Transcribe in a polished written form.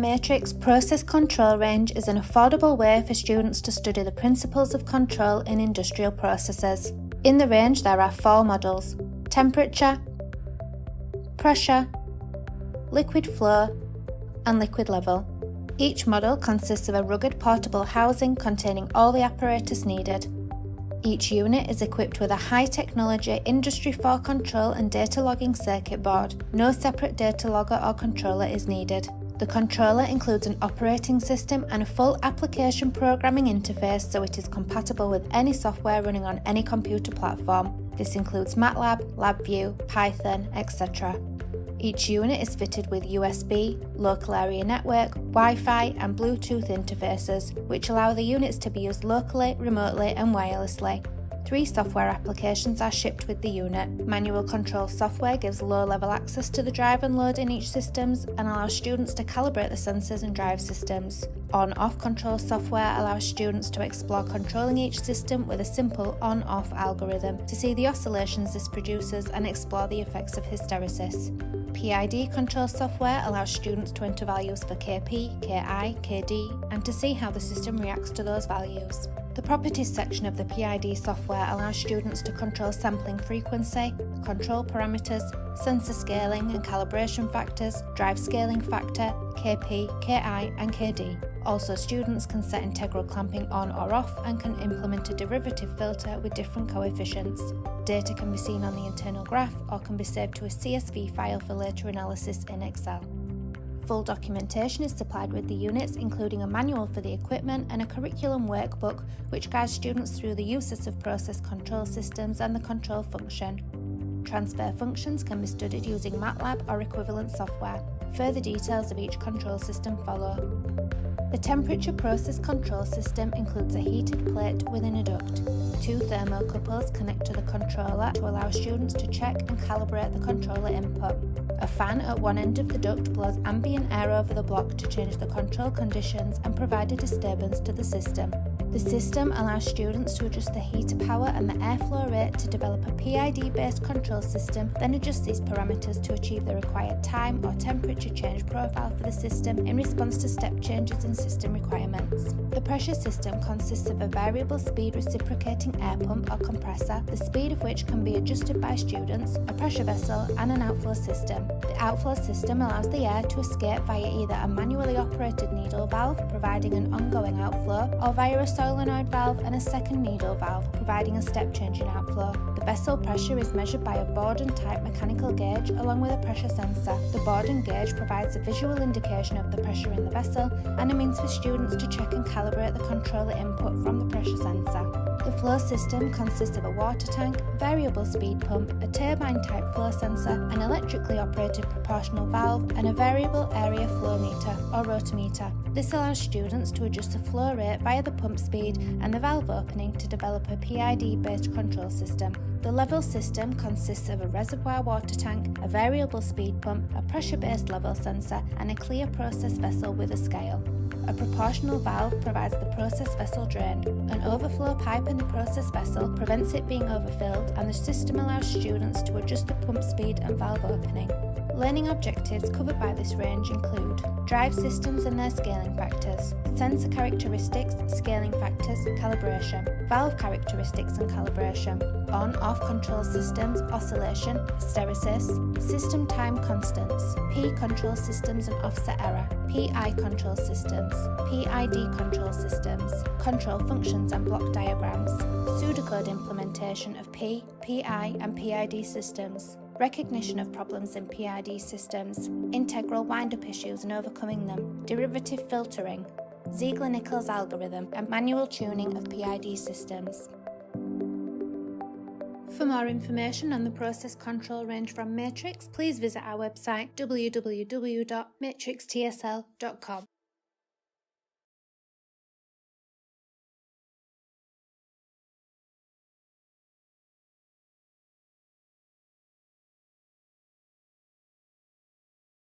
Matrix Process Control Range is an affordable way for students to study the principles of control in industrial processes. In the range there are 4 models: temperature, pressure, liquid flow, and liquid level. Each model consists of a rugged portable housing containing all the apparatus needed. Each unit is equipped with a high-technology Industry 4 control and data logging circuit board. No separate data logger or controller is needed. The controller includes an operating system and a full application programming interface, so it is compatible with any software running on any computer platform. This includes MATLAB, LabVIEW, Python, etc. Each unit is fitted with USB, local area network, Wi-Fi and Bluetooth interfaces, which allow the units to be used locally, remotely and wirelessly. 3 software applications are shipped with the unit. Manual control software gives low-level access to the drive and load in each systems and allows students to calibrate the sensors and drive systems. On-off control software allows students to explore controlling each system with a simple on-off algorithm to see the oscillations this produces and explore the effects of hysteresis. PID control software allows students to enter values for Kp, Ki, Kd and to see how the system reacts to those values. The properties section of the PID software allows students to control sampling frequency, control parameters, sensor scaling and calibration factors, drive scaling factor, Kp, Ki and Kd. Also, students can set integral clamping on or off and can implement a derivative filter with different coefficients. Data can be seen on the internal graph or can be saved to a CSV file for later analysis in Excel. Full documentation is supplied with the units, including a manual for the equipment and a curriculum workbook which guides students through the uses of process control systems and the control function. Transfer functions can be studied using MATLAB or equivalent software. Further details of each control system follow. The temperature process control system includes a heated plate within a duct. 2 thermocouples connect to the controller to allow students to check and calibrate the controller input. A fan at one end of the duct blows ambient air over the block to change the control conditions and provide a disturbance to the system. The system allows students to adjust the heater power and the airflow rate to develop a PID-based control system, then adjust these parameters to achieve the required time or temperature change profile for the system in response to step changes in system requirements. The pressure system consists of a variable speed reciprocating air pump or compressor, the speed of which can be adjusted by students, a pressure vessel and an outflow system. The outflow system allows the air to escape via either a manually operated needle valve, providing an ongoing outflow, or via a solenoid valve and a second needle valve, providing a step change in outflow. The vessel pressure is measured by a Borden-type mechanical gauge along with a pressure sensor. The Borden gauge provides a visual indication of the pressure in the vessel and a means for students to check and calibrate the controller input from the pressure sensor. The flow system consists of a water tank, variable speed pump, a turbine-type flow sensor, an electrically operated proportional valve, and a variable area flow meter or rotometer. This allows students to adjust the flow rate via the pump speed and the valve opening to develop a PID-based control system. The level system consists of a reservoir water tank, a variable speed pump, a pressure-based level sensor, and a clear process vessel with a scale. A proportional valve provides the process vessel drain. An overflow pipe in the process vessel prevents it being overfilled, and the system allows students to adjust the pump speed and valve opening. Learning objectives covered by this range include drive systems and their scaling factors, sensor characteristics, scaling factors, calibration, valve characteristics and calibration, on-off control systems, oscillation, hysteresis, system time constants, P control systems and offset error, PI control systems, PID control systems, control functions and block diagrams, pseudocode implementation of P, PI and PID systems, recognition of problems in PID systems, integral wind-up issues and overcoming them, derivative filtering, Ziegler-Nichols algorithm, and manual tuning of PID systems. For more information on the process control range from Matrix, please visit our website www.matrixtsl.com.